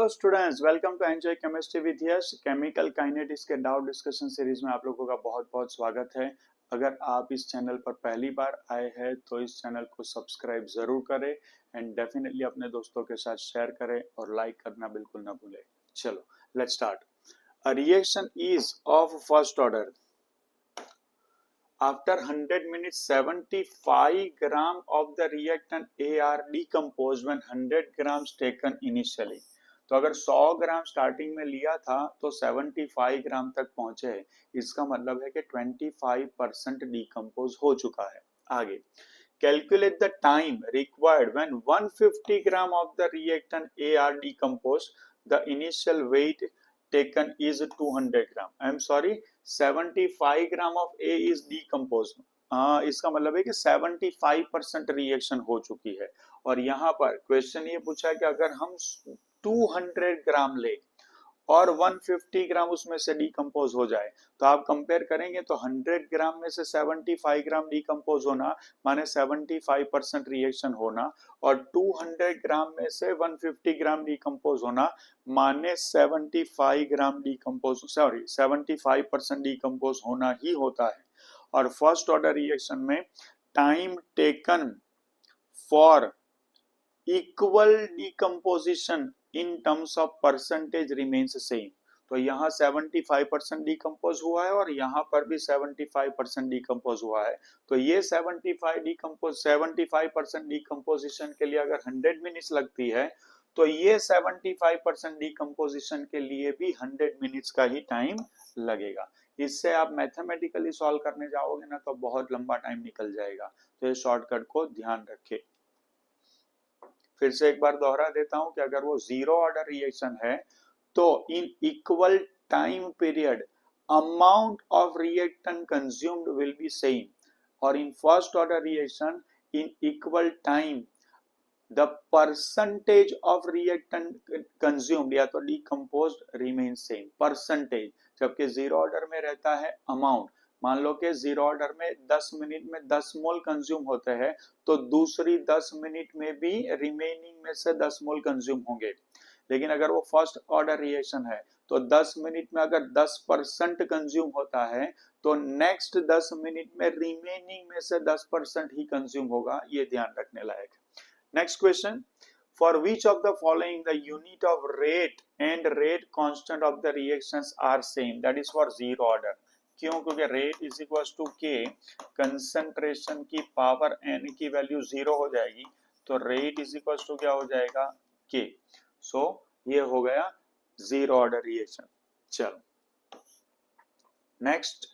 Hello students, welcome to enjoy chemistry with Yash. Chemical kinetics के doubt discussion series में आप लोगों का बहुत बहुत स्वागत है। अगर आप इस चैनल पर पहली बार आए हैं तो इस चैनल को सब्सक्राइब जरूर करें एंड डेफिनेटली अपने दोस्तों के साथ शेयर करें और लाइक करना बिल्कुल ना भूलें। चलो let's start. A reaction is of first order. After 100 minutes, 75 gram of the reactant A are decomposed when 100 grams taken initially. तो अगर 100 ग्राम स्टार्टिंग में लिया था तो 75 ग्राम तक पहुंचे। इसका मतलब है कि 25% डिकम्पोज हो चुका है। आगे calculate the time required when 150 gram of the reactant are decompose. The initial weight taken is 200 gram. I am sorry, 75 gram of A is decomposed. इसका मतलब है कि 75% रिएक्शन हो चुकी है। और यहाँ पर क्वेश्चन ये पूछा है कि अगर हम 200 ग्राम ले और 150 ग्राम उसमें से डिकम्पोज हो जाए तो आप कंपेयर करेंगे तो 100 ग्राम में से 75 ग्राम डिकम्पोज होना माने 75% रिएक्शन होना और 200 ग्राम में से 150 ग्राम डिकम्पोज होना माने 75 ग्राम डिकम्पोज 75% डिकम्पोज होना ही होता है। और फर्स्ट ऑर्डर रिएक्शन में time taken for equal decomposition in terms of percentage remains same. तो यहाँ 75% डिकम्पोज हुआ है और यहाँ पर भी 75% डिकम्पोज हुआ है। तो ये 75% डिकम्पोजिशन के लिए अगर 100 मिनट्स लगती है तो ये 75% डिकम्पोजिशन के लिए भी 100 मिनट्स का ही टाइम लगेगा। इससे आप मैथमेटिकली सॉल्व करने जाओगे ना तो बहुत लंबा टाइम निकल जाएगा। तो ये शॉर्टकट को ध्यान रखें। फिर से एक बार दोहरा देता हूं कि अगर वो जीरो ऑर्डर रिएक्शन है तो in equal time period amount of reactant consumed will be same और in first order reaction in equal time the percentage of reactant consumed या तो डिकम्पोज्ड रिमेन सेम परसेंटेज, जबकि जीरो ऑर्डर में रहता है amount. मान लो कि जीरो ऑर्डर में 10 मिनट में 10 मोल कंज्यूम होते हैं तो दूसरी 10 मिनट में भी रिमेनिंग में से 10 मोल कंज्यूम होंगे। लेकिन अगर वो फर्स्ट ऑर्डर रिएक्शन है तो 10 मिनट में अगर 10% कंज्यूम होता है तो नेक्स्ट 10 मिनट में रिमेनिंग में से 10% ही कंज्यूम होगा। ये ध्यान रखने लायक। Next question, for which of the following the unit of rate and rate constant of the reactions are same? That is for zero order. क्यों? क्योंकि rate is equals to k, concentration की power n की value 0 हो जाएगी तो rate is equals to क्या हो जाएगा k। सो ये हो गया जीरो ऑर्डर रिएक्शन। चलो next,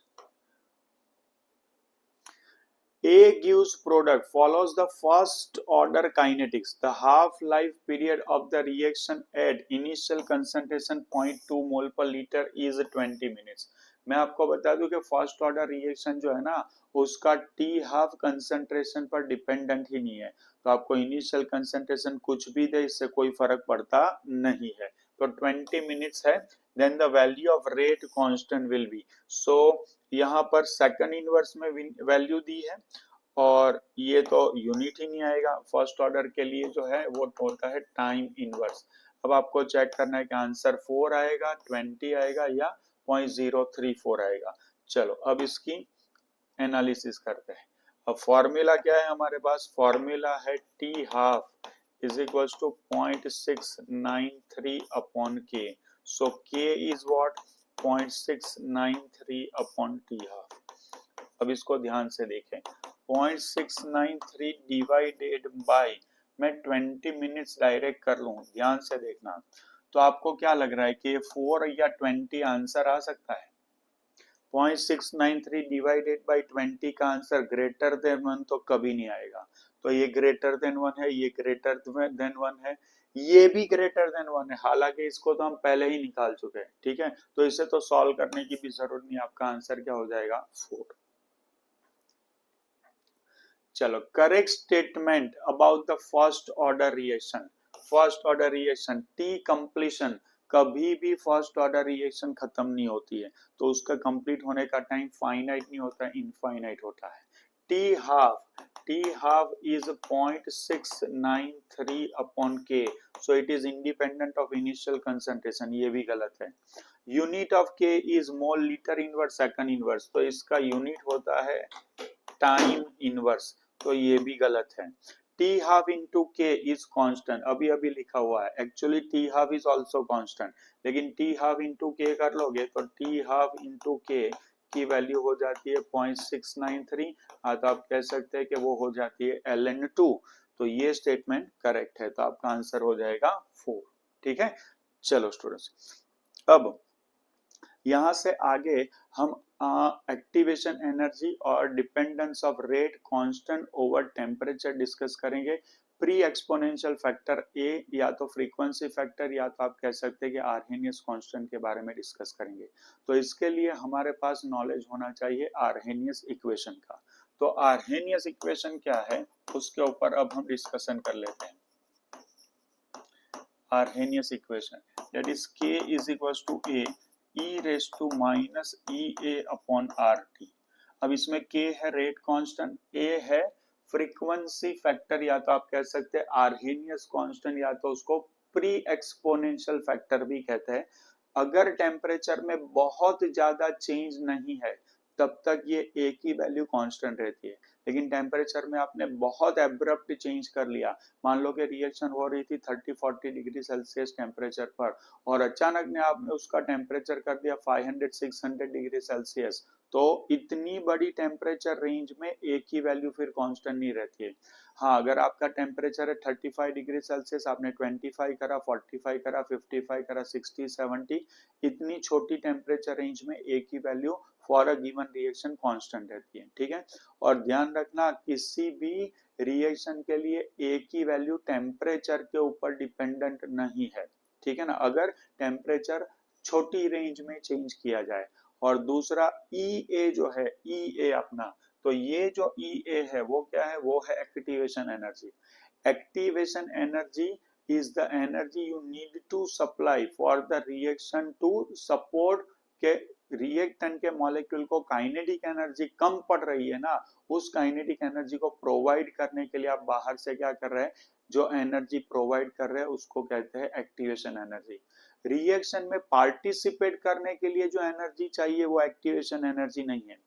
A gives product follows the first order kinetics. The half-life period of the reaction at initial concentration 0.2 mol per liter is 20 minutes. मैं आपको बता दूं कि फर्स्ट ऑर्डर रिएक्शन जो है ना उसका टी हाफ कंसंट्रेशन पर डिपेंडेंट ही नहीं है। तो आपको इनिशियल कंसंट्रेशन कुछ भी दे इससे कोई फर्क पड़ता नहीं है। तो 20 मिनट्स है। Then the value of rate constant will be, so यहाँ पर सेकंड इनवर्स में वैल्यू दी है और ये तो यूनिट ही नहीं आएगा। फर्स्ट ऑर्डर के लिए जो है वो होता है टाइम इनवर्स। अब आपको चेक करना है कि आंसर 4 आएगा, 20 आएगा या 0.034 आएगा। चलो अब इसकी एनालिसिस करते हैं। अब फॉर्मूला क्या है हमारे पास? फॉर्मूला है T half is equal to 0.693 upon K. So K is what? 0.693 upon T half. अब इसको ध्यान से देखें। 0.693 डिवाइडेड बाय मैं 20 मिनट्स डायरेक्ट कर लूं, ध्यान से देखना। तो आपको क्या लग रहा है कि 4 या 20 आंसर आ सकता है? 0.693 डिवाइडेड बाय 20 का आंसर ग्रेटर देन 1 तो कभी नहीं आएगा। तो ये ग्रेटर देन 1 है, ये ग्रेटर देन 1 है, ये भी ग्रेटर देन 1 है। हालांकि इसको तो हम पहले ही निकाल चुके हैं, ठीक है। तो इसे तो सॉल्व करने की भी जरूरत नहीं, आपका आंसर क्या हो जाएगा? 4। चलो correct statement about the first order reaction. First order reaction T completion, कभी भी फर्स्ट ऑर्डर रिएक्शन खत्म नहीं होती है तो उसका कंप्लीट होने का टाइम फाइनाइट नहीं होता है, इनफाइनाइट होता है। T half T half is 0.693 upon K, so it is independent of initial concentration, ये भी गलत है। Unit of K is mole litre inverse second inverse, तो इसका यूनिट होता है टाइम इनवर्स, तो ये भी गलत है। T half into K is constant, अभी अभी लिखा हुआ है, actually T half is also constant, लेकिन T half into K कर लोगे तो T half into K की वैल्यू हो जाती है 0.693, तो आप कह सकते हैं कि वो हो जाती है ln2, तो ये स्टेटमेंट करेक्ट है, तो आपका आंसर हो जाएगा 4। ठीक है, चलो स्टूडेंट्स, अब यहां से आगे हम एक्टिवेशन एनर्जी और dependence of rate constant over temperature discuss करेंगे। प्री एक्सपोनेंशियल फैक्टर ए या तो फ्रीक्वेंसी फैक्टर या तो आप कह सकते हैं कि आर्हेनियस कांस्टेंट के बारे में डिस्कस करेंगे। तो इसके लिए हमारे पास नॉलेज होना चाहिए आर्हेनियस इक्वेशन का। तो आर्हेनियस इक्वेशन क्या है उसके ऊपर अब हम डिस्कशन कर लेते हैं। Arrhenius equation that is k is equals to a e raise to minus E A upon R T. अब इसमें k है रेट कांस्टेंट, a है फ्रीक्वेंसी फैक्टर या तो आप कह सकते हैं आर्हेनियस कांस्टेंट या तो उसको प्री एक्सपोनेंशियल फैक्टर भी कहते हैं। अगर टेम्परेचर में बहुत ज्यादा चेंज नहीं है तब तक ये a की वैल्यू कांस्टेंट रहती है, लेकिन टेम्परेचर में आपने बहुत एब्रप्ट चेंज कर लिया, मान लो कि रिएक्शन हो रही थी 30-40 डिग्री सेल्सियस टेम्परेचर पर और अचानक ने आपने उसका टेम्परेचर कर दिया 500-600 डिग्री सेल्सियस, तो इतनी बड़ी टेम्परेचर रेंज में एक ही वैल्यू फिर कांस्टेंट नहीं रहती है। हाँ, अगर आपका टेम्परेचर है 35 डिग्री सेल्सियस, आपने 25 करा, 45 करा, 55 करा, 60, 70, इतनी छोटी टेम्परेचर रेंज में एक ही value for a given reaction constant रहती है। ठीक है, और ध्यान रखना किसी भी रिएक्शन के लिए एक ही वैल्यू टेम्परेचर के ऊपर डिपेंडेंट नहीं है। ठीक है ना, अगर टेम्परेचर छोटी रेंज में चेंज किया जाए। और दूसरा EA जो है EA अपना, तो ये जो EA है वो क्या है, वो है activation energy. Activation energy is the energy you need to supply for the reaction to support के रिएक्टेंट के मॉलिक्यूल को काइनेटिक एनर्जी कम पड़ रही है ना, उस काइनेटिक एनर्जी को प्रोवाइड करने के लिए आप बाहर से क्या कर रहे हैं, जो एनर्जी प्रोवाइड कर रहे हैं उसको कहते हैं एक्टिवेशन एनर्जी। रिएक्शन में पार्टिसिपेट करने के लिए जो एनर्जी चाहिए वो एक्टिवेशन एनर्जी नहीं है।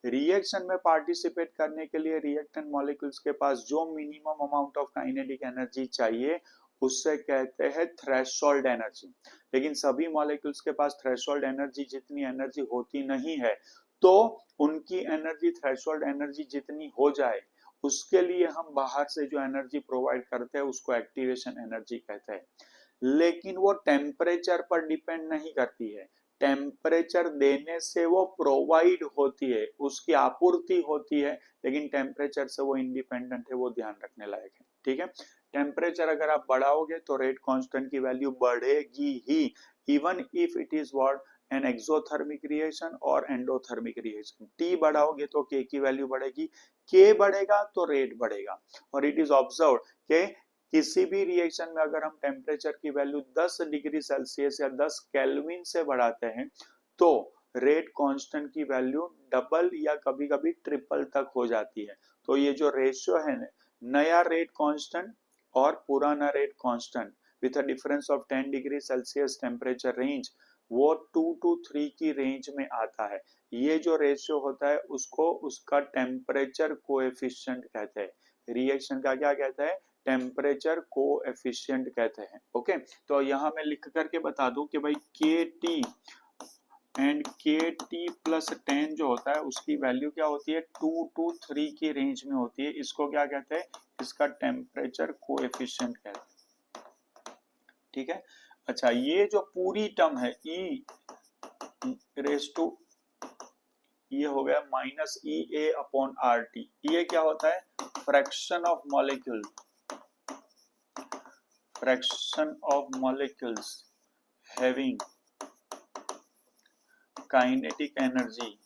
रिएक्शन में पार्टिसिपेट करने के लिए रिएक्टेंट मॉलिक्यूल्स के पास जो minimum amount of kinetic energy चाहिए उससे कहते हैं थ्रेशोल्ड एनर्जी। लेकिन सभी मॉलिक्यूल्स के पास थ्रेशोल्ड एनर्जी जितनी एनर्जी होती नहीं है, तो उनकी एनर्जी थ्रेशोल्ड एनर्जी जितनी हो जाए उसके लिए हम बाहर से जो एनर्जी प्रोवाइड करते हैं उसको एक्टिवेशन एनर्जी कहते हैं। लेकिन वो टेम्परेचर पर डिपेंड नहीं करती है, टेम्परेचर देने से वो प्रोवाइड होती है, उसकी आपूर्ति होती है, लेकिन टेम्परेचर से वो इंडिपेंडेंट है, वो ध्यान रखने लायक है। ठीक है, टेम्परेचर अगर आप बढ़ाओगे तो रेट कांस्टेंट की वैल्यू बढ़ेगी ही, even if it is what an exothermic reaction और एंडोथर्मिक रिएक्शन। टी बढ़ाओगे तो के की वैल्यू बढ़ेगी, के बढ़ेगा तो रेट बढ़ेगा। और इट इज ऑब्जर्व के किसी भी रिएक्शन में अगर हम टेम्परेचर की वैल्यू 10 डिग्री सेल्सियस या 10 केल्विन से बढ़ाते हैं तो रेट कांस्टेंट की वैल्यू डबल या कभी कभी ट्रिपल तक हो जाती है। तो ये जो रेशियो है नया रेट कांस्टेंट और पुराना rate constant with a difference of 10 degree Celsius temperature range, वो 2 to 3 की रेंज में आता है। ये जो रेशियो होता है उसको उसका टेम्परेचर कोएफिशिएंट कहते हैं। रिएक्शन का क्या कहते हैं, टेम्परेचर कोएफिशिएंट कहते हैं। ओके, तो यहाँ मैं लिख करके बता दूं कि भाई KT एंड KT प्लस 10 जो होता है उसकी वैल्यू क्या होती है 2 to 3 की रेंज में होती है। इसको क्या कहते हैं, इसका टेम्परेचर कोएफिशिएंट कहते हैं। ठीक है, अच्छा ये जो पूरी टर्म है E रेस टू, ये हो गया माइनस EA अपॉन RT। ये क्या होता है, fraction of molecule, fraction of molecules having kinetic energy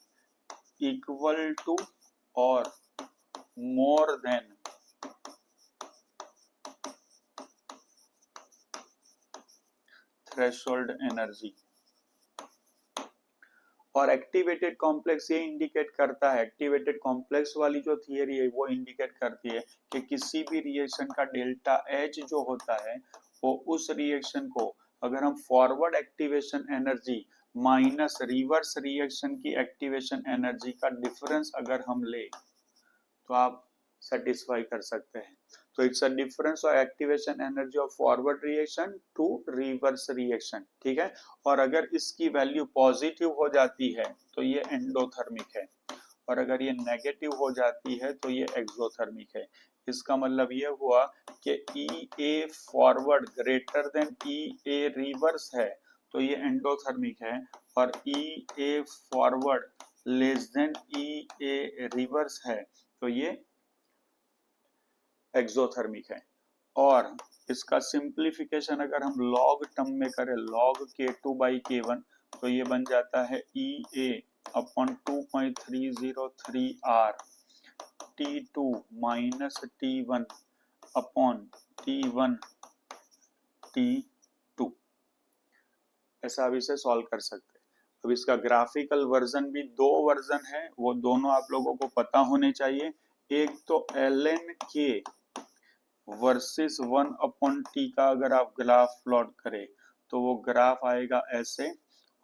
equal to और मोर देन थ्रेशोल्ड एनर्जी। और एक्टिवेटेड कॉम्प्लेक्स ये इंडिकेट करता है, एक्टिवेटेड कॉम्प्लेक्स वाली जो थियरी है वो इंडिकेट करती है कि किसी भी रिएक्शन का डेल्टा एच जो होता है वो उस रिएक्शन को अगर हम forward activation energy minus reverse reaction की एक्टिवेशन एनर्जी का डिफरेंस अगर हम ले तो आप सेटिस्फाई कर सकते हैं। तो it's a difference of activation energy of forward reaction to reverse reaction, ठीक है। और अगर इसकी वैल्यू पॉजिटिव हो जाती है तो ये एंडोथर्मिक है, और अगर ये नेगेटिव हो जाती है तो ये एक्सोथर्मिक है। इसका मतलब ये हुआ कि ई ए फॉरवर्ड ग्रेटर देन ई ए रिवर्स है तो ये एंडोथर्मिक है, और ई ए फॉरवर्ड लेस देन ई ए रिवर्स है तो ये एक्सोथर्मिक है। और इसका सिंप्लीफिकेशन अगर हम लॉग टर्म में करें, लॉग K2/K1, तो ये बन जाता है EA upon 2.303R T2 minus T1 upon T1 T2। ऐसा आप इसे सॉल्व कर सकते हैं। अब इसका ग्राफिकल वर्जन भी, दो वर्जन है, वो दोनों आप लोगों को पता होने चाहिए। एक तो ln K वर्सेस 1/T का अगर आप ग्राफ प्लॉट करें तो वो ग्राफ आएगा ऐसे,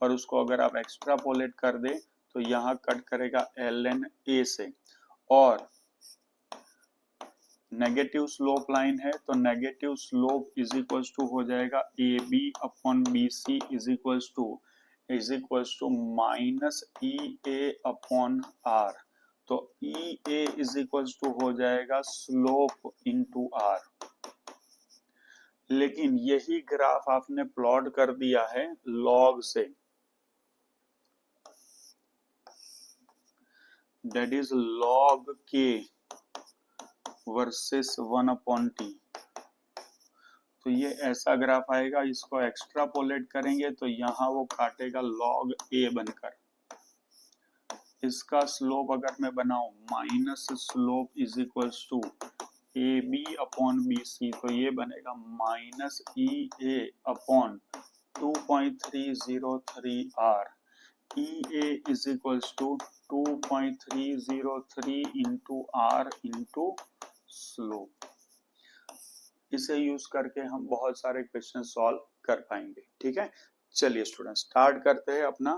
और उसको अगर आप एक्सट्रापोलेट कर दे तो यहाँ कट करेगा ln A से, और नेगेटिव स्लोप लाइन है तो negative slope is equals to हो जाएगा AB/BC is equals to minus EA/R। तो EA इज इक्वल्स टू हो जाएगा स्लोप इनटू R। लेकिन यही ग्राफ आपने प्लॉट कर दिया है लॉग से, that is log K versus 1/T। तो ये ऐसा ग्राफ आएगा, इसको एक्स्ट्रापोलेट करेंगे तो यहाँ वो काटेगा log A बनकर। इसका स्लोप अगर मैं बनाऊं minus slope is equals to AB/BC, तो ये बनेगा minus EA/2.303R। EA is equals to 2.303 into R into slope. इसे यूज करके हम बहुत सारे क्वेश्चन सॉल्व कर पाएंगे, ठीक है। चलिए स्टूडेंट स्टार्ट करते हैं अपना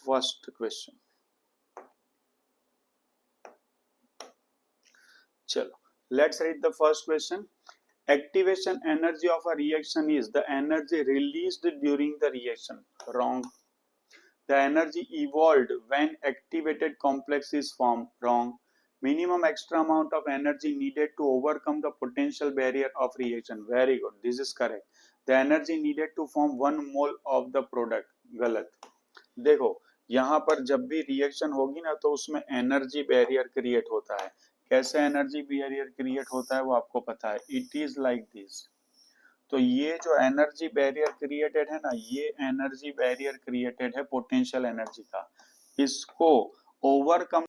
फर्स्ट क्वेश्चन। चलो let's read the first question. Activation energy of a reaction is the energy released during the reaction. Wrong. The energy evolved when activated complex is formed. Wrong. Minimum extra amount of energy needed to overcome the potential barrier of reaction. Very good. This is correct. The energy needed to form 1 mole of the product. गलत। देखो यहाँ पर जब भी reaction होगी ना तो उसमें एनर्जी बैरियर क्रिएट होता है। कैसे एनर्जी बैरियर क्रिएट होता है वो आपको पता है। It is like this. तो ये जो एनर्जी बैरियर क्रिएटेड है ना, ये एनर्जी बैरियर क्रिएटेड है पोटेंशियल एनर्जी का। इसको ओवरकम,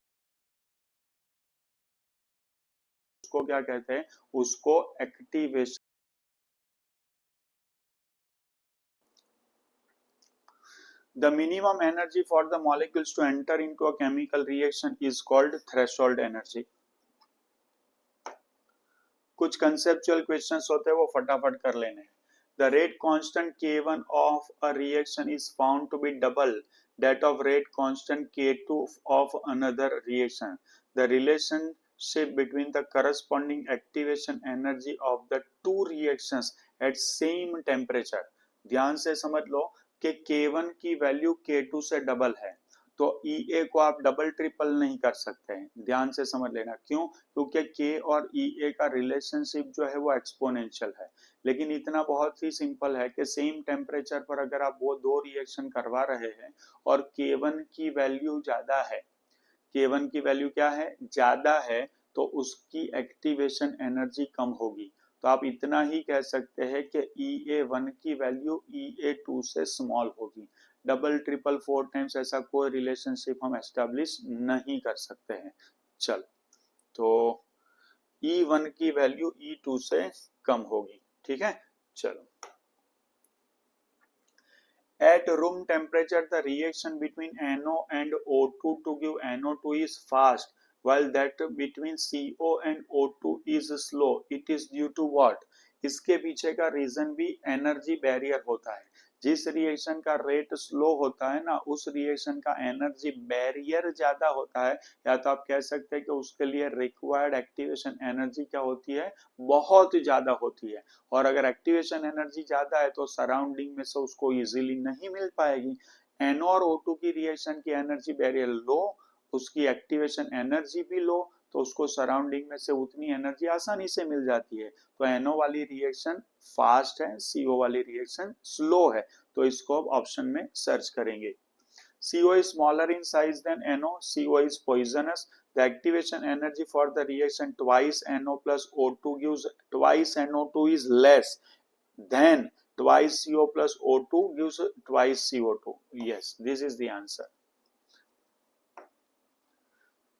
उसको क्या कहते हैं, उसको activation. The minimum energy for the molecules to enter into a chemical reaction is called threshold energy. कुछ कंसेप्चुअल क्वेश्चंस होते हैं वो फटाफट कर लेने। The rate constant K1 of a reaction is found to be double that of rate constant K2 of another reaction. The relationship between the corresponding activation energy of the two reactions at same temperature. ध्यान से समझ लो कि K1 की value K2 से double है, तो EA को आप डबल ट्रिपल नहीं कर सकते हैं। ध्यान से समझ लेना। क्यों? क्योंकि K और EA का रिलेशनशिप जो है वो एक्सपोनेंशियल है। लेकिन इतना बहुत ही सिंपल है कि सेम टेम्परेचर पर अगर आप वो दो रिएक्शन करवा रहे हैं और K1 की वैल्यू ज्यादा है, K1 की वैल्यू क्या है, ज्यादा है, तो उसकी एक्टिवेशन एनर्जी कम होगी। तो आप इतना ही कह सकते हैं कि EA1 की वैल्यू EA2 से स्मॉल होगी। डबल ट्रिपल 4 टाइम्स ऐसा कोई रिलेशनशिप हम एस्टेब्लिश नहीं कर सकते हैं। चल, तो E1 की वैल्यू E2 से कम होगी, ठीक है। चलो, At room temperature, the reaction between NO and O2 to give NO2 is fast, while that between CO and O2 is slow. It is due to what? इसके पीछे का रीजन भी एनर्जी बैरियर होता है। जिस रिएक्शन का rate slow होता है ना, उस रिएक्शन का एनर्जी बैरियर ज्यादा होता है, या तो आप कह सकते हैं कि उसके लिए रिक्वायर्ड एक्टिवेशन एनर्जी क्या होती है, बहुत ज्यादा होती है। और अगर एक्टिवेशन एनर्जी ज्यादा है तो सराउंडिंग में से उसको इजीली नहीं मिल पाएगी। NO और O2 की रिएक्शन की एनर्जी बैरियर लो, उसकी एक्टिवेशन एनर्जी भी लो, तो उसको सराउंडिंग में से उतनी एनर्जी आसानी से मिल जाती है। तो NO वाली रिएक्शन फास्ट है, CO वाली रिएक्शन स्लो है, तो इसको अब ऑप्शन में सर्च करेंगे। CO is smaller in size than NO. CO is poisonous. The activation energy for the reaction twice NO plus O2 gives twice NO2 is less than twice CO plus O2 gives twice CO2. Yes, this is the answer.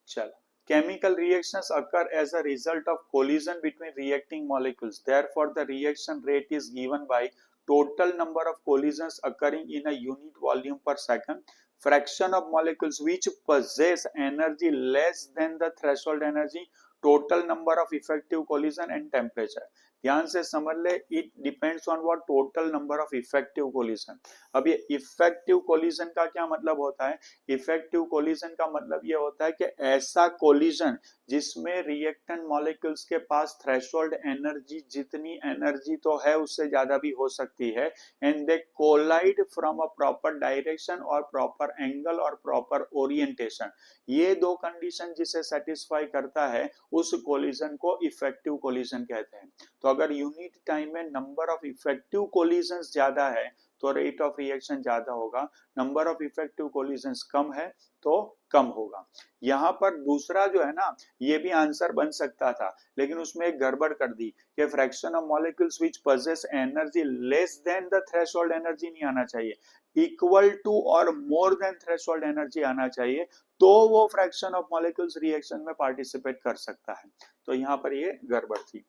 चलो, chemical reactions occur as a result of collision between reacting molecules. Therefore, the reaction rate is given by total number of collisions occurring in a unit volume per second, fraction of molecules which possess energy less than the threshold energy, total number of effective collision and temperature. ध्यान से समझ ले, it depends on what total number of effective collision. अब ये effective collision का क्या मतलब होता है? इफेक्टिव कोलिजन का मतलब ये होता है कि ऐसा कोलिजन जिसमें रिएक्टेंट मॉलिक्यूल्स के पास थ्रेशोल्ड एनर्जी, जितनी एनर्जी तो है उससे ज्यादा भी हो सकती है, and they collide from a proper direction और प्रॉपर एंगल और प्रॉपर ओरिएंटेशन। ये दो कंडीशन जिसे सेटिस्फाई करता है, उस कोलिजन को इफेक्टिव कोलिजन कहते हैं। तो अगर यूनिट टाइम में नंबर ऑफ इफेक्टिव कोलिजन्स ज्यादा है तो रेट ऑफ रिएक्शन ज्यादा होगा, नंबर ऑफ इफेक्टिव कोलिजन्स कम है तो कम होगा। यहाँ पर दूसरा जो है ना, ये भी आंसर बन सकता था, लेकिन उसमें एक गड़बड़ कर दी कि fraction of molecules which possess energy less than the threshold energy नहीं आना चाहिए, इक्वल टू और मोर देन थ्रेशोल्ड एनर्जी आना चाहिए, तो वो फ्रैक्शन ऑफ मॉलिक्यूल्स रिएक्शन में पार्टिसिपेट कर सकता है। तो यहाँ पर ये गड़बड़ थी।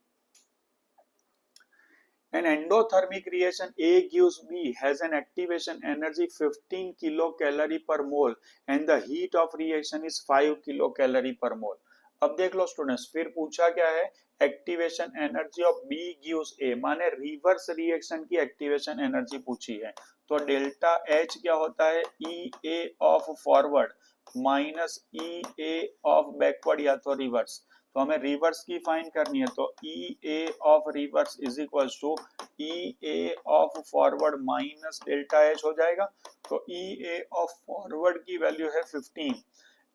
An endothermic reaction A gives B has an activation energy 15 kilocalorie per mole and the heat of reaction is 5 kilocalorie per mole. अब देख लो स्टूडेंट्स, फिर पूछा क्या है, activation energy of B gives A, माने रिवर्स रिएक्शन की activation energy पूछी है। तो डेल्टा H क्या होता है, EA of forward minus EA of backward या तो रिवर्स। तो हमें रिवर्स की फाइंड करनी है, तो EA of reverse is equal to EA of forward minus delta H हो जाएगा। तो EA ऑफ फॉरवर्ड की वैल्यू है 15,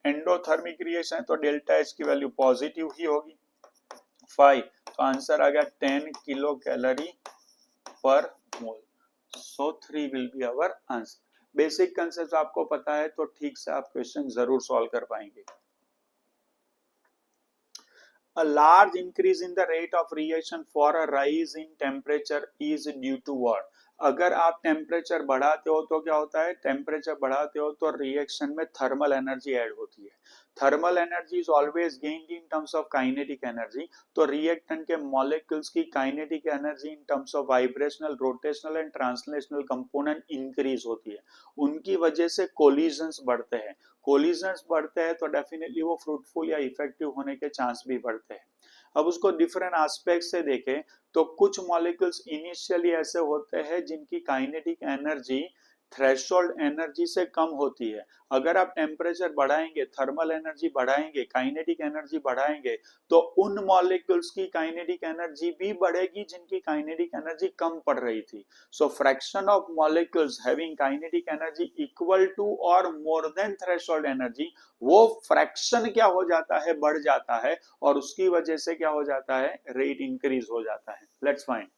एंडोथर्मिक रिएक्शन है तो डेल्टा H की वैल्यू पॉजिटिव ही होगी 5, तो आंसर आ गया 10 किलो कैलोरी पर mole. So 3 will be our answer. Basic concept आपको पता है तो ठीक से आप क्वेश्चन जरूर सॉल्व कर पाएंगे। A large increase in the rate of reaction for a rise in temperature is due to what? अगर आप टेम्परेचर बढ़ाते हो तो क्या होता है, टेम्परेचर बढ़ाते हो तो रिएक्शन में थर्मल एनर्जी ऐड होती है। Thermal energy is always gained in terms of kinetic energy, तो रिएक्टेंट के मॉलिक्यूल्स की kinetic energy in terms of vibrational, rotational and translational component increase होती है। उनकी वजह से कोलिजन्स बढ़ते हैं, कोलिजन्स बढ़ते हैं तो डेफिनेटली वो फ्रूटफुल या इफेक्टिव होने के चांस भी बढ़ते हैं। अब उसको डिफरेंट एस्पेक्ट से देखें तो कुछ मॉलिक्यूल्स इनिशियली ऐसे होते हैं जिनकी काइनेटिक एनर्जी थ्रेशोल्ड एनर्जी से कम होती है। अगर आप टेम्परेचर बढ़ाएंगे, थर्मल एनर्जी बढ़ाएंगे, काइनेटिक एनर्जी बढ़ाएंगे, तो उन मॉलिक्यूल्स की काइनेटिक एनर्जी भी बढ़ेगी जिनकी काइनेटिक एनर्जी कम पड़ रही थी। So fraction of molecules having kinetic energy equal to और मोर देन थ्रेशोल्ड एनर्जी, वो फ्रैक्शन क्या हो जाता है, बढ़ जाता है, और उसकी वजह से क्या हो जाता है, रेट इंक्रीज हो जाता है। Let's find.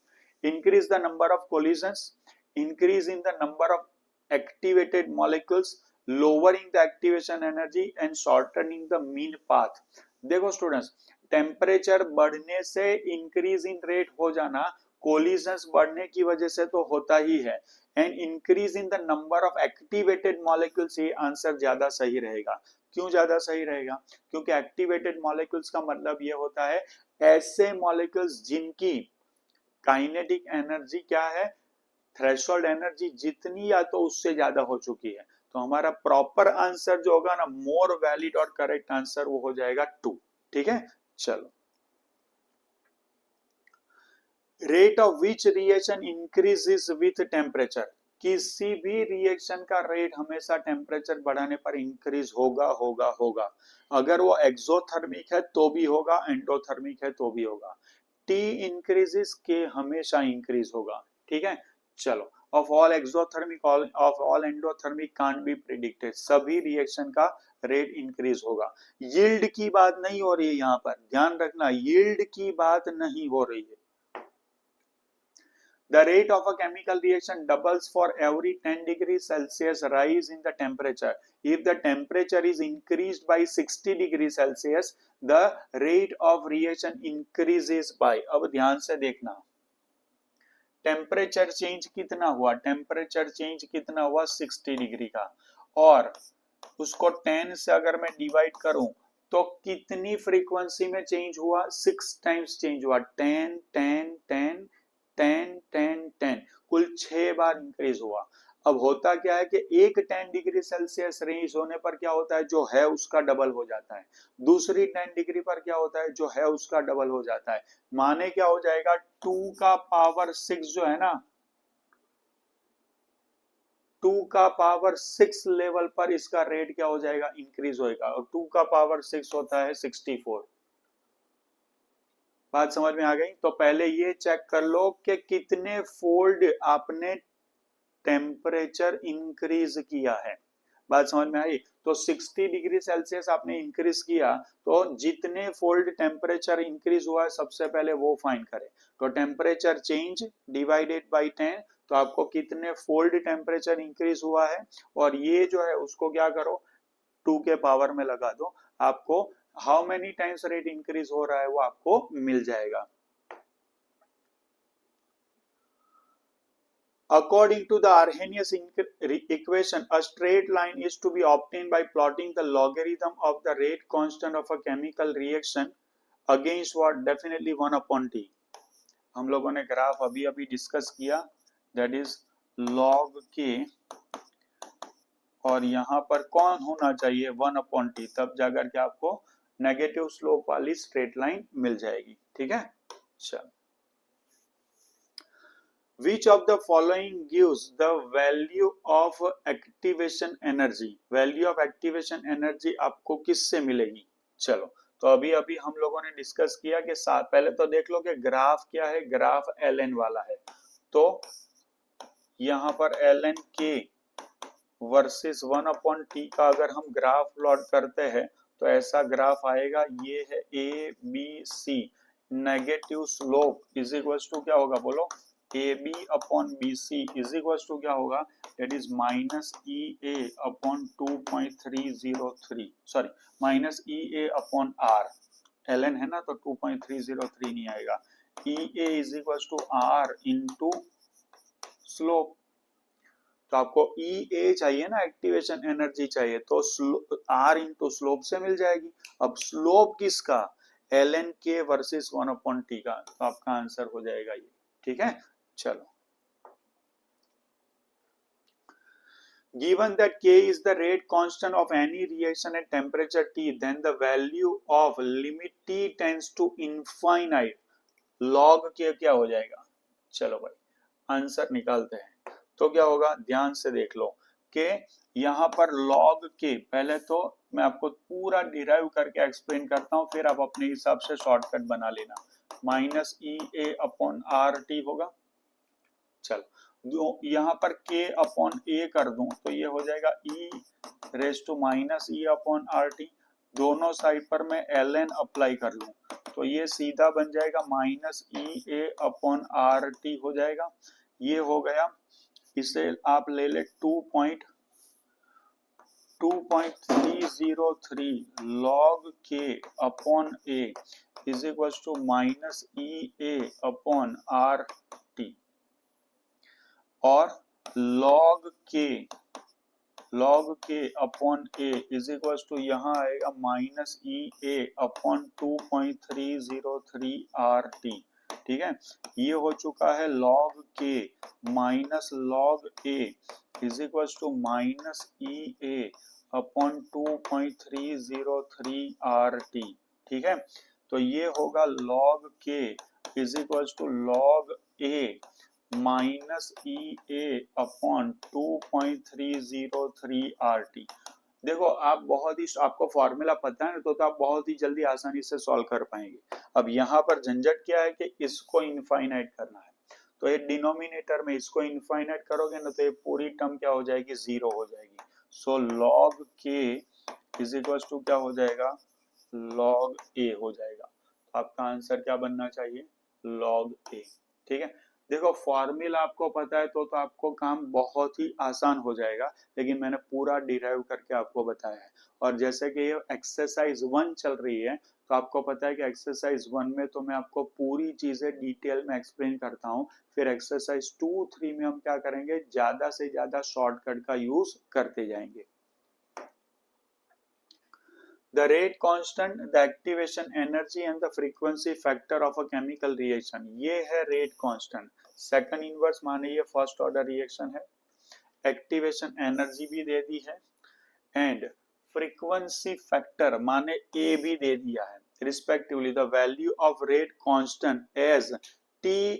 Increase the number of collisions, increase in the number of activated molecules, lowering the activation energy and shortening the mean path। देखो स्टूडेंट्स, टेम्परेचर बढ़ने से इंक्रीज इन रेट हो जाना कोलिजन्स बढ़ने की वजह से तो होता ही है, and increase in the number of activated molecules, ये आंसर ज्यादा सही रहेगा। क्यों ज्यादा सही रहेगा? क्योंकि एक्टिवेटेड मॉलिक्यूल्स का मतलब ये होता है ऐसे मॉलिक्यूल्स जिनकी काइनेटिक एनर्जी क्या है, थ्रेशोल्ड एनर्जी जितनी या तो उससे ज्यादा हो चुकी है। तो हमारा प्रॉपर आंसर जो होगा ना, मोर वैलिड और करेक्ट आंसर वो हो जाएगा 2। ठीक है, चलो। Rate of which reaction increases with temperature, किसी भी रिएक्शन का रेट हमेशा टेम्परेचर बढ़ाने पर इंक्रीज होगा होगा होगा। अगर वो एक्सोथर्मिक है तो भी होगा, एंडोथर्मिक है तो भी होगा। टी इंक्रीजेस के हमेशा इंक्रीज होगा। ठीक है, चलो। Of all exothermic of all endothermic can't be predicted, सभी रिएक्शन का रेट इंक्रीज होगा। यील्ड की बात नहीं हो रही है यहाँ पर, ध्यान रखना, यील्ड की बात नहीं हो रही है। The rate of a chemical reaction doubles for every 10 degrees Celsius rise in the temperature. If the temperature is increased by 60 degrees Celsius, the rate of reaction increases by, अब ध्यान से देखना, टेम्परेचर चेंज कितना हुआ, temperature change कितना हुआ 60 degree का, और उसको 10 से अगर मैं डिवाइड करूं तो कितनी फ्रीक्वेंसी में चेंज हुआ, 6 टाइम्स चेंज हुआ, 10 10 10 10 10 10, कुल 6 बार इंक्रीज हुआ। अब होता क्या है कि एक 10 डिग्री सेल्सियस रेंज होने पर क्या होता है, जो है उसका डबल हो जाता है। दूसरी 10 डिग्री पर क्या होता है, जो है उसका डबल हो जाता है। माने क्या हो जाएगा, 2 का पावर 6 जो है ना, 2 का पावर 6 लेवल पर इसका रेट क्या हो जाएगा, इंक्रीज होएगा। और 2 का पावर 6 होता है 64। बात समझ में आ गई? तो पहले ये चेक कर लो कि कितने फोल्ड आपने टेम्परेचर इंक्रीज किया है। बात समझ में आई? तो 60 डिग्री सेल्सियस आपने इंक्रीज किया, तो जितने फोल्ड टेम्परेचर इंक्रीज हुआ है सबसे पहले वो फाइंड करें। तो टेम्परेचर चेंज डिवाइडेड बाय 10, तो आपको कितने फोल्ड टेम्परेचर इंक्रीज हुआ है, और ये जो है उसको क्या करो, 2 के पावर में लगा दो, आपको how many times rate increase हो रहा है वो आपको मिल जाएगा। According to the Arrhenius equation, a straight line is to be obtained by plotting the logarithm of the rate constant of a chemical reaction against what? Definitely 1 upon t. हम लोगों ने graph अभी अभी डिस्कस किया, that is log k, और यहाँ पर कौन होना चाहिए, 1 upon t, तब जाकर के आपको नेगेटिव स्लोप वाली स्ट्रेट लाइन मिल जाएगी। ठीक है, चलो। Which of the following gives the value of activation energy? Value of activation energy आपको किससे मिलेगी? चलो, तो अभी अभी हम लोगों ने डिस्कस किया कि पहले तो देख लो कि ग्राफ क्या है, ग्राफ ln वाला है। तो यहाँ पर ln k versus 1 upon t का अगर हम ग्राफ प्लॉट करते हैं तो ऐसा ग्राफ आएगा, ये है A B C, negative slope is equal to क्या होगा, बोलो, A B upon B C is equal to क्या होगा, that is minus E A upon 2.303, sorry minus E A upon R, L N है ना, तो 2.303 नहीं आएगा, E A is equal to R into slope. तो आपको ई ए चाहिए ना, एक्टिवेशन एनर्जी चाहिए, तो आर इंटू स्लोप से मिल जाएगी। अब स्लोप किसका, एल एन के वर्सेस 1 अपॉन टी का, तो आपका आंसर हो जाएगा ये। ठीक है, चलो। Given that K is the rate constant of any reaction at temperature T, then the value of limit T tends to infinite, log K क्या हो जाएगा, चलो भाई आंसर निकालते हैं। तो क्या होगा, ध्यान से देख लो कि यहाँ पर log K, पहले तो मैं आपको पूरा डिराइव करके एक्सप्लेन करता हूँ, फिर आप अपने हिसाब से शॉर्टकट बना लेना। Minus E A upon R T होगा, चलो यहाँ पर k अपॉन ए कर दूं तो ये हो जाएगा e raise to minus E upon R T, दोनों साइड पर मैं एल एन अप्लाई कर लूं तो ये सीधा बन जाएगा minus E A upon R T हो जाएगा। ये हो गया, इसे आप ले ले 2.303 log k upon A is equal to minus E A upon R T, और log k upon A is equal to यहाँ आएगा minus E A upon 2.303 R T, ठीक है, ये हो चुका है log k minus log a is equal to minus E A upon 2.303 RT। ठीक है, तो ये होगा log k is equal to log a minus E A upon 2.303 RT। देखो आप बहुत ही, आपको फॉर्मूला पता है तो आप बहुत ही जल्दी आसानी से सॉल्व कर पाएंगे। अब यहाँ पर झंझट क्या है कि इसको इनफाइनाइट करना है, तो ये डिनोमिनेटर में इसको इनफाइनाइट करोगे ना तो ये पूरी टर्म क्या हो जाएगी, जीरो हो जाएगी। So log k is equal to क्या हो जाएगा, log a हो जाएगा। तो आपका आंसर क्या बनना चाहिए, log a। ठीक है, देखो फॉर्मूला आपको पता है तो आपको काम बहुत ही आसान हो जाएगा, लेकिन मैंने पूरा डिराइव करके आपको बताया है। और जैसे कि ये एक्सरसाइज 1 चल रही है तो आपको पता है कि एक्सरसाइज 1 में तो मैं आपको पूरी चीजें डिटेल में एक्सप्लेन करता हूँ, फिर एक्सरसाइज 2, 3 में हम क्या करेंगे, ज्यादा से ज्यादा शॉर्टकट का यूज करते जाएंगे। The rate constant, the activation energy and the frequency factor of a chemical reaction, ये है rate constant। सेकंड इनवर्स माने ये फर्स्ट ऑर्डर रिएक्शन है, एक्टिवेशन एनर्जी भी दे दी है एंड फ्रीक्वेंसी फैक्टर माने ए भी दे दिया है। Respectively the value of rate constant as T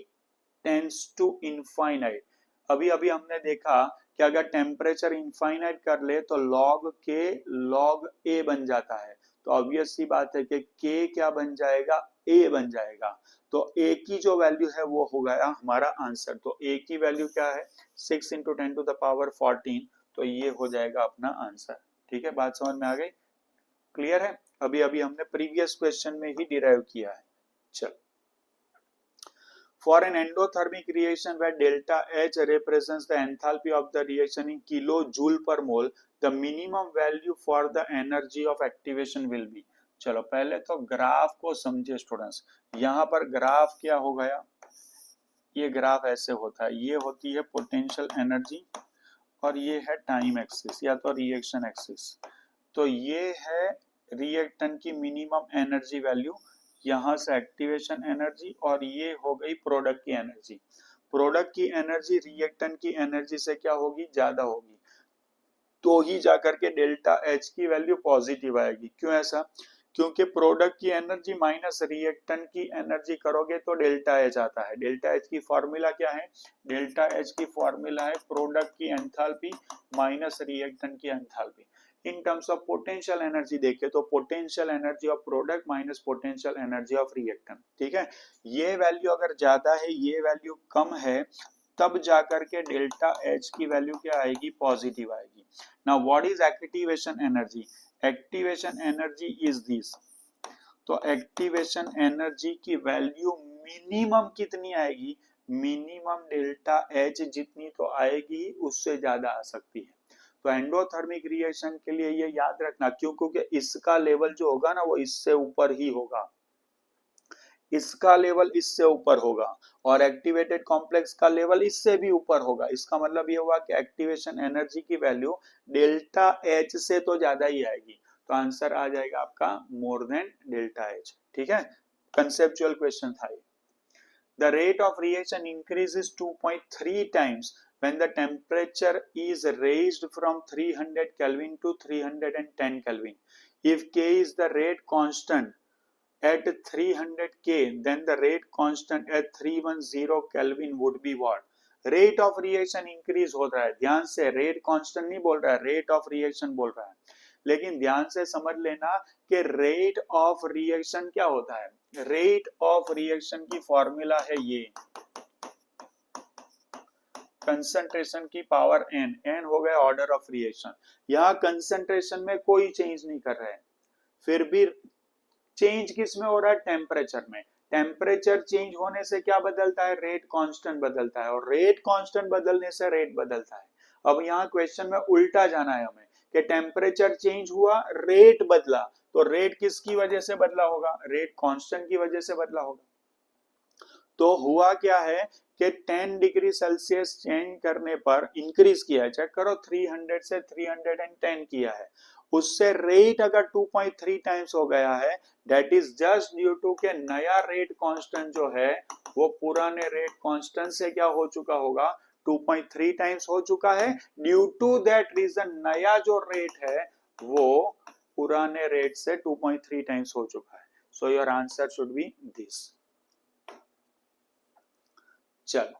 tends to infinite. अभी अभी हमने देखा कि अगर टेम्परेचर इनफाइनाइट कर ले तो log k log a बन जाता है, तो ऑब्वियस सी बात है कि k क्या बन जाएगा, a बन जाएगा। तो a की जो वैल्यू है वो हो गया हमारा आंसर। तो a की वैल्यू क्या है, 6 × 10⁻14, तो ये हो जाएगा अपना आंसर। ठीक है, बात समझ में आ गई, क्लियर है। अभी अभी हमने प्रीवियस क्वेश्चन में ही डिराइव किया है। चल, for an endothermic reaction where delta H represents the enthalpy of the reaction in kilojoule per mole, the minimum value for the energy of activation will be। चलो पहले तो ग्राफ को समझे students. यहाँ पर ग्राफ क्या हो गया, ये ग्राफ ऐसे होता है, ये होती है पोटेंशियल एनर्जी और ये है टाइम एक्सिस या तो रिएक्शन एक्सिस। तो ये है रिएक्टेंट की मिनिमम एनर्जी वैल्यू, यहाँ से एक्टिवेशन एनर्जी, और ये हो गई प्रोडक्ट की एनर्जी। प्रोडक्ट की एनर्जी रिएक्टेंट की एनर्जी से क्या होगी, ज्यादा होगी, तो ही जाकर के डेल्टा एच की वैल्यू पॉजिटिव आएगी। क्यों ऐसा, क्योंकि प्रोडक्ट की एनर्जी माइनस रिएक्टेंट की एनर्जी करोगे तो डेल्टा एच आता है। डेल्टा एच की फॉर्मूला क्या है, डेल्टा एच की फॉर्मूला है प्रोडक्ट की एंथैल्पी माइनस रिएक्टेंट की enthalpy. In terms of potential energy देखे तो potential energy of product minus potential energy of reactant. ठीक है, ये वैल्यू अगर ज्यादा है, ये वैल्यू कम है, तब जाकर के डेल्टा एच की वैल्यू क्या आएगी, पॉजिटिव आएगी। Now what is activation energy, activation energy is this. तो एक्टिवेशन एनर्जी की वैल्यू मिनिमम कितनी आएगी, मिनिमम डेल्टा एच जितनी तो आएगी, उससे ज्यादा आ सकती है। तो एंडोथर्मिक रिएक्शन के लिए ये याद रखना, क्यों, क्योंकि इसका लेवल जो होगा ना वो इससे ऊपर ही होगा, इसका लेवल इससे ऊपर होगा, और एक्टिवेटेड कॉम्प्लेक्स का लेवल इससे भी ऊपर होगा। इसका मतलब ये हुआ कि एक्टिवेशन एनर्जी की वैल्यू डेल्टा एच से तो ज्यादा ही आएगी। तो आंसर आ जाएगा आपका मोर देन डेल्टा एच। ठीक है, कंसेप्चुअल क्वेश्चन था ये। The rate of reaction increases 2.3 times when the temperature is raised from 300 Kelvin to 310 Kelvin. If K is the rate constant at 300 K, then the rate constant at 310 Kelvin would be what? Rate of reaction increase हो रहा है, ध्यान से, rate constant नहीं बोल रहा है, rate of reaction बोल रहा है। लेकिन ध्यान से समझ लेना कि रेट ऑफ रिएक्शन क्या होता है, रेट ऑफ रिएक्शन की फॉर्मूला है ये, कंसंट्रेशन की पावर एन, एन हो गया ऑर्डर ऑफ रिएक्शन। यहाँ कंसंट्रेशन में कोई चेंज नहीं कर रहे हैं, फिर भी चेंज किस में हो रहा है, टेम्परेचर में। टेम्परेचर चेंज होने से क्या बदलता है, रेट कांस्टेंट बदलता है, और रेट कांस्टेंट बदलने से रेट बदलता है। अब यहाँ क्वेश्चन में उल्टा जाना है हमें कि टेम्परेचर चेंज हुआ, रेट बदला, तो रेट किसकी वजह से बदला होगा, रेट कांस्टेंट की वजह से बदला होगा। तो हुआ क्या है कि 10 डिग्री सेल्सियस चेंज करने पर इंक्रीज किया है, चेक करो 300 से 310 किया है, उससे रेट अगर 2.3 टाइम्स हो गया है, that is just due to K नया रेट कांस्टेंट जो है वो पुराने रेट कांस्टेंट से क्या हो चुका होगा, 2.3 टाइम्स हो चुका है। ड्यू टू दैट रीजन नया जो रेट है वो पुराने रेट से 2.3 टाइम्स हो चुका है। So your answer should be this. चलो,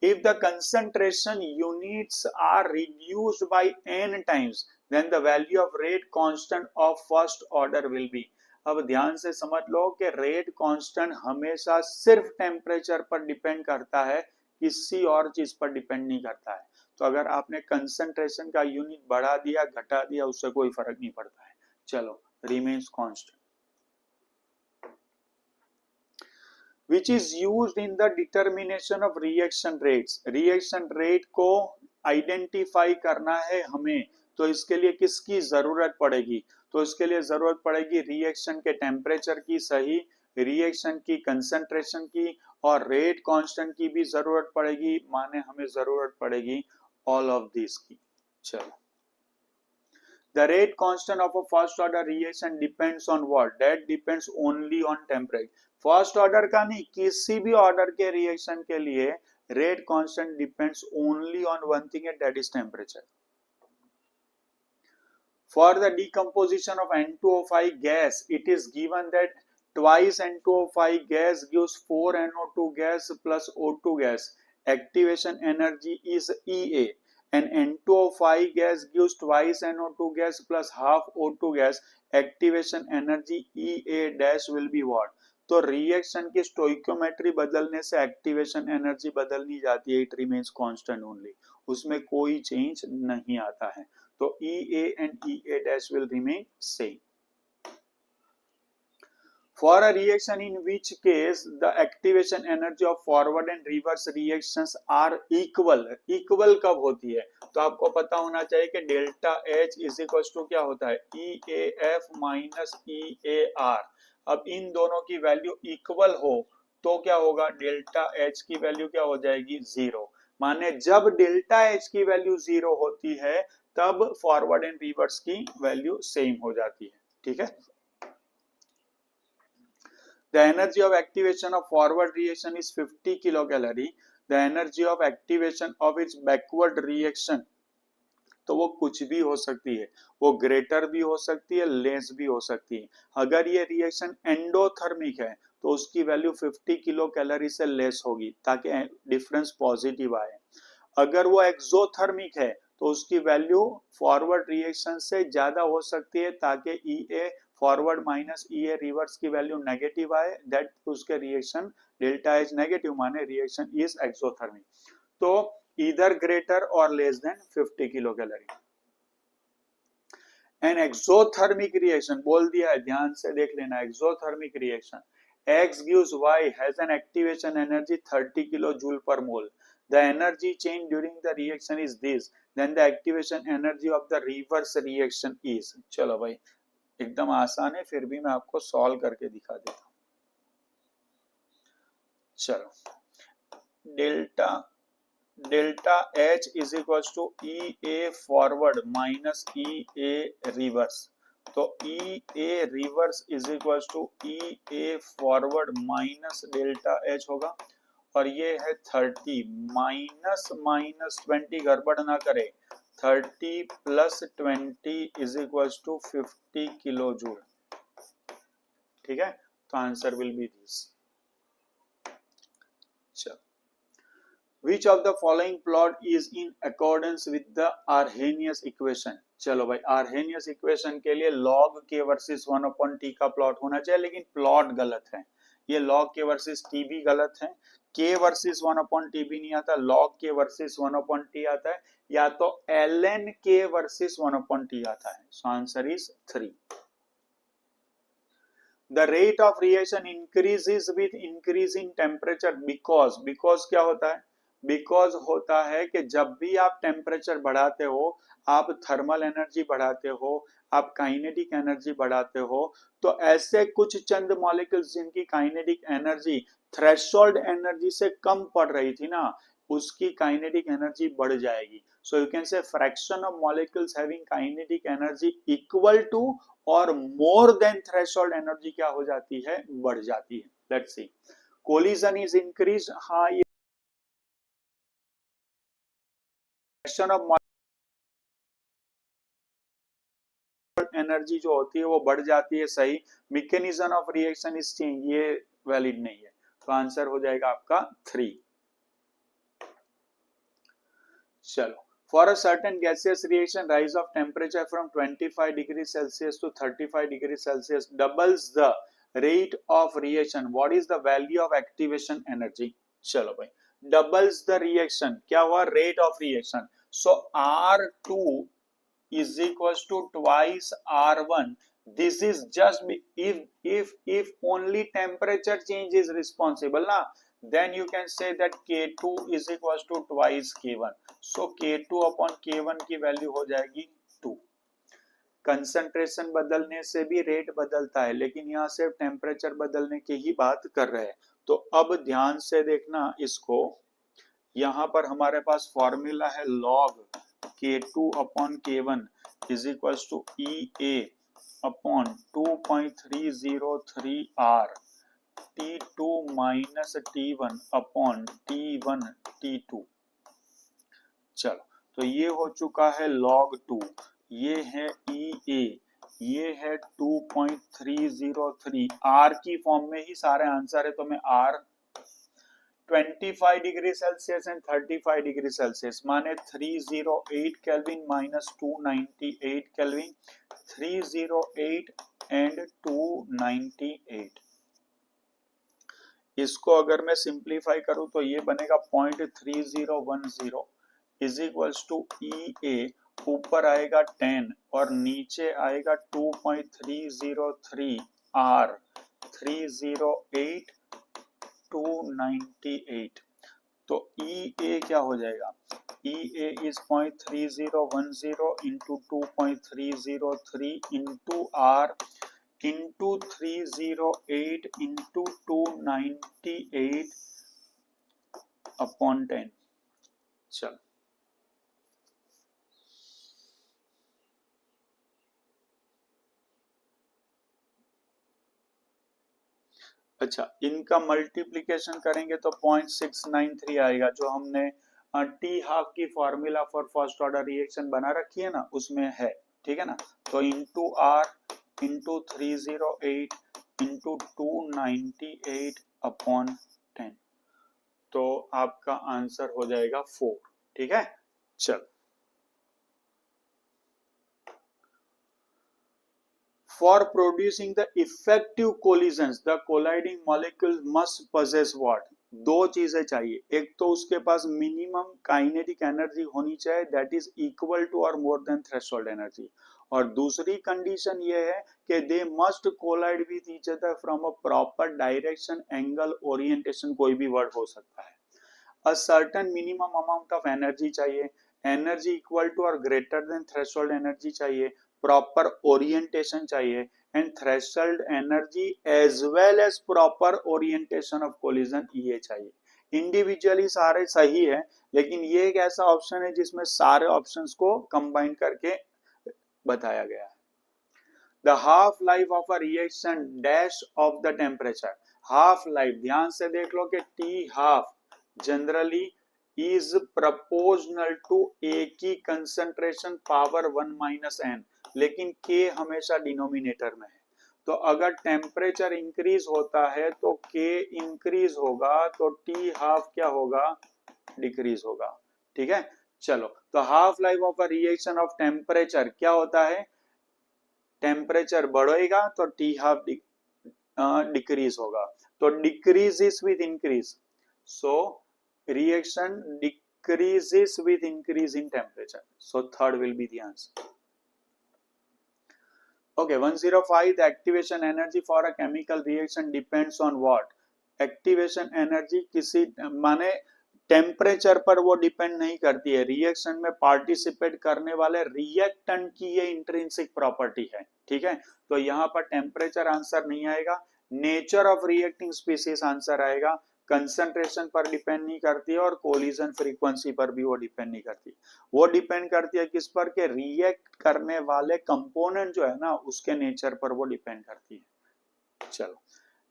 if the concentration units are reduced by n times then the value of rate constant of first order will be। अब ध्यान से समझ लो कि रेट कांस्टेंट हमेशा सिर्फ टेम्परेचर पर डिपेंड करता है, किसी और चीज पर डिपेंड नहीं करता है। तो अगर आपने कंसंट्रेशन का यूनिट बढ़ा दिया घटा दिया उससे कोई फर्क नहीं पड़ता है। चलो, remains constant which is used in the determination of reaction rates। Reaction rate को आइडेंटिफाई करना है हमें, तो इसके लिए किसकी जरूरत पड़ेगी, तो इसके लिए जरूरत पड़ेगी रिएक्शन के टेम्परेचर की, सही, रिएक्शन की कंसंट्रेशन की, और रेट कांस्टेंट की भी जरूरत पड़ेगी, माने हमें जरूरत पड़ेगी ऑल ऑफ दिस की। चलो, the rate constant of a first order reaction depends on what? That depends only on temperature। First order का नहीं, किसी भी ऑर्डर के रिएक्शन के लिए rate constant depends only on one thing and that is temperature. For the decomposition of N2O5 gas it is given that twice N2O5 gas gives 4 NO2 gas plus O2 gas, activation energy is EA, and N2O5 gas gives twice NO2 gas plus half O2 gas, activation energy EA dash will be what? तो reaction की stoichiometry बदलने से activation energy बदल नहीं जाती है, it remains constant only, उसमें कोई चेंज नहीं आता है। तो EA and EA dash will remain same। For a reaction in which case the activation energy of forward and reverse reactions are equal, equal कब होती है, तो आपको पता होना चाहिए कि delta H is equal to क्या होता है, EAF माइनस EAR। अब इन दोनों की वैल्यू इक्वल हो तो क्या होगा, डेल्टा H की वैल्यू क्या हो जाएगी, जीरो। माने जब डेल्टा H की वैल्यू जीरो होती है तब फॉरवर्ड एंड रिवर्स की वैल्यू सेम हो जाती है, ठीक है। The energy of activation of forward reaction is 50 kilocalorie। The energy of activation of its backward reaction, तो वो कुछ भी हो सकती है, वो ग्रेटर भी हो सकती है, लेस भी हो सकती है। अगर ये रिएक्शन एंडोथर्मिक है तो उसकी वैल्यू 50 किलो कैलोरी से लेस होगी ताकि डिफरेंस पॉजिटिव आए। अगर वो एक्सोथर्मिक है तो उसकी वैल्यू फॉरवर्ड रिएक्शन से ज्यादा हो सकती है ताकि EA forward minus EA reverse की वैल्यू नेगेटिव आए, दैट उसके रिएक्शन डेल्टा H नेगेटिव, माने रिएक्शन इज एक्सोथर्मिक। तो either greater or less than 50 kilocalorie। N exothermic reaction बोल दिया है, ध्यान से देख लेना, exothermic reaction X gives Y has an activation energy 30 kilojoule per mole। The energy change during the reaction is this, then the activation energy of the reverse reaction is। चलो भाई, एकदम आसान है, फिर भी मैं आपको सॉल्व करके दिखा देता हूं। चलो, delta H is equal to EA forward minus EA reverse, तो EA reverse is equal to EA forward minus delta H होगा, और ये है 30 माइनस माइनस 20, गड़बड़ ना करे, 30 plus 20 is equal to 50 kilo joule, ठीक है। तो आंसर विल बी दिस। चलो, Which of the following plot is in accordance with the Arrhenius equation? चलो भाई, Arrhenius equation के लिए log k वर्सेस 1/t का प्लॉट होना चाहिए, लेकिन प्लॉट गलत है, ये log k वर्सेस t भी गलत है, k वर्सेस 1/t भी नहीं आता, log k वर्सेस 1/t आता है, या तो ln k वर्सेस 1/t आता है। So answer is 3। The rate of reaction increases with increase in temperature because क्या होता है, बिकॉज होता है कि जब भी आप टेम्परेचर बढ़ाते हो, आप थर्मल एनर्जी बढ़ाते हो, आप काइनेटिक एनर्जी बढ़ाते हो, तो ऐसे कुछ चंद मॉलिक्यूल्स जिनकी काइनेटिक एनर्जी थ्रेशोल्ड एनर्जी से कम पड़ रही थी ना, उसकी काइनेटिक एनर्जी बढ़ जाएगी. So you can say fraction of molecules having kinetic energy equal to और मोर देन थ्रेशोल्ड एनर्जी क्या हो जाती है, बढ़ जाती है. Let's see. Collision is increase, हाँ ये फ्रैक्शन ऑफ एनर्जी जो होती है वो बढ़ जाती है, सही. Mechanism of reaction is change, ये वैलिड नहीं है. तो आंसर हो जाएगा आपका 3. चलो. For a certain gaseous reaction, rise of temperature from 25 degrees Celsius to 35 degrees Celsius doubles the rate of reaction. What is the value of activation energy? चलो भाई, doubles the reaction, क्या हुआ, rate of reaction. So R2 is equals to twice R1. This is just if only temperature change is responsible na, then you can say that K2 is equals to twice K1. So K2 upon K1 की value हो जाएगी 2. Concentration बदलने से भी rate बदलता है, लेकिन यहाँ सिर्फ टेम्परेचर बदलने की ही बात कर रहे हैं. तो अब ध्यान से देखना इसको. यहाँ पर हमारे पास फॉर्मूला है log K2 upon K1 is equals to EA upon 2.303 R T2 minus T1 upon T1 T2. चलो, तो ये हो चुका है log 2, ये है EA, ये है 2.303. R की फॉर्म में ही सारे आंसर है, तो मैं R 25 degree Celsius and 35 degree Celsius माने 308 केल्विन माइनस 298 केल्विन, 308 एंड 298. इसको अगर मैं सिंप्लीफाई करूं तो ये बनेगा 0.3010 इज इक्वल्स टू EA, ऊपर आएगा 10 और नीचे आएगा 2.303 R 308 298. तो EA क्या हो जाएगा, EA is 0.3010 into 2.303 into R into 308 into 298 upon 10. चल, अच्छा, इनका मल्टीप्लीकेशन करेंगे तो 0.693 आएगा, जो हमने टी हाफ की formula for first order reaction बना रखी है ना, उसमें है. ठीक है ना. तो into R into 308 into 298 upon 10, तो आपका आंसर हो जाएगा 4. ठीक है. चल, for producing the effective collisions the colliding molecules must possess what? दो चीजें चाहिए. एक तो उसके पास मिनिमम काइनेटिक एनर्जी होनी चाहिए, दैट इज इक्वल टू और मोर देन थ्रेशोल्ड एनर्जी, और दूसरी कंडीशन ये है कि they must collide with each other from a proper direction, angle, orientation, कोई भी वर्ड हो सकता है. A certain minimum amount of energy चाहिए, एनर्जी इक्वल टू और ग्रेटर देन थ्रेशोल्ड एनर्जी चाहिए, प्रॉपर ओरिएंटेशन चाहिए, and threshold energy as well as proper orientation of collision ये चाहिए. इंडिविजुअली सारे सही है, लेकिन ये एक ऐसा ऑप्शन है जिसमें सारे ऑप्शंस को कंबाइन करके बताया गया है. The half life of a reaction dash of the temperature. Half life ध्यान से देख लो कि T half generally is proportional to A की concentration power 1 minus n, लेकिन K हमेशा डिनोमिनेटर में है. तो अगर टेम्परेचर इंक्रीज होता है तो K इंक्रीज होगा, तो T हाफ क्या होगा, डिक्रीज होगा. ठीक है. चलो, तो half life of a reaction of temperature क्या होता है, टेम्परेचर बढ़ेगा तो T हाफ डिक्रीज होगा. तो decrease is with increase, so reaction decreases with increase in temperature, so third will be the answer. Okay, 105, the activation energy for a chemical reaction depends on what? Activation energy किसी माने temperature पर वो depend नहीं करती है, reaction में participate करने वाले रिएक्टेंट की ये इंट्रिंसिक प्रॉपर्टी है, ठीक है। तो यहाँ पर टेम्परेचर आंसर नहीं आएगा, nature of reacting species answer आएगा, कंसंट्रेशन पर डिपेंड नहीं करती है और कोलिजन फ्रीक्वेंसी पर भी वो डिपेंड नहीं करती, वो डिपेंड करती है किस पर के रिएक्ट करने वाले कंपोनेंट जो है ना उसके नेचर पर वो डिपेंड करती है। चलो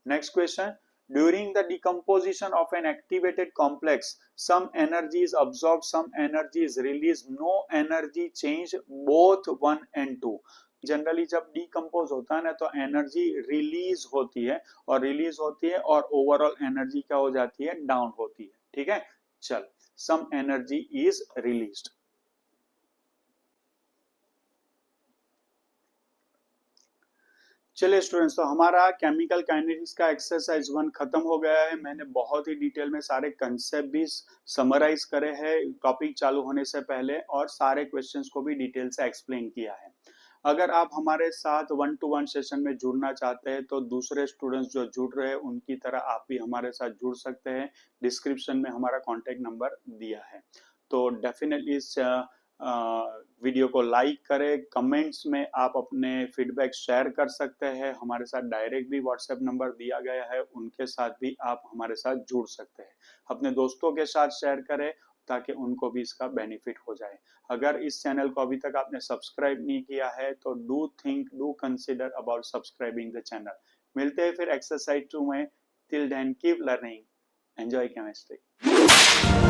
next question, during the decomposition of an activated complex some energy is absorbed, some energy is released, no energy change both 1 and 2। Generally जब डिकम्पोज होता है ना तो एनर्जी रिलीज होती है और ओवरऑल एनर्जी क्या हो जाती है, डाउन होती है, ठीक है। चल सम एनर्जी इज रिलीज्ड। चलिए स्टूडेंट्स, तो हमारा केमिकल काइनेटिक्स का एक्सरसाइज 1 खत्म हो गया है। मैंने बहुत ही डिटेल में सारे कंसेप्ट भी समराइज करे हैं टॉपिक चालू होने से पहले और सारे क्वेश्चंस को भी डिटेल से एक्सप्लेन किया है। अगर आप हमारे साथ 1-to-1 सेशन में जुड़ना चाहते हैं तो दूसरे स्टूडेंट्स जो जुड़ रहे हैं उनकी तरह आप भी हमारे साथ जुड़ सकते हैं, डिस्क्रिप्शन में हमारा कॉन्टेक्ट नंबर दिया है। तो डेफिनेटली इस वीडियो को लाइक करें, कमेंट्स में आप अपने फीडबैक शेयर कर सकते हैं, हमारे साथ डायरेक्ट भी व्हाट्सएप नंबर दिया गया है, उनके साथ भी आप हमारे साथ जुड़ सकते हैं। अपने दोस्तों के साथ शेयर करें ताकि उनको भी इसका बेनिफिट हो जाए। अगर इस चैनल को अभी तक आपने सब्सक्राइब नहीं किया है तो do consider about subscribing the channel. मिलते हैं फिर एक्सरसाइज 2 में। Till then keep learning, enjoy chemistry.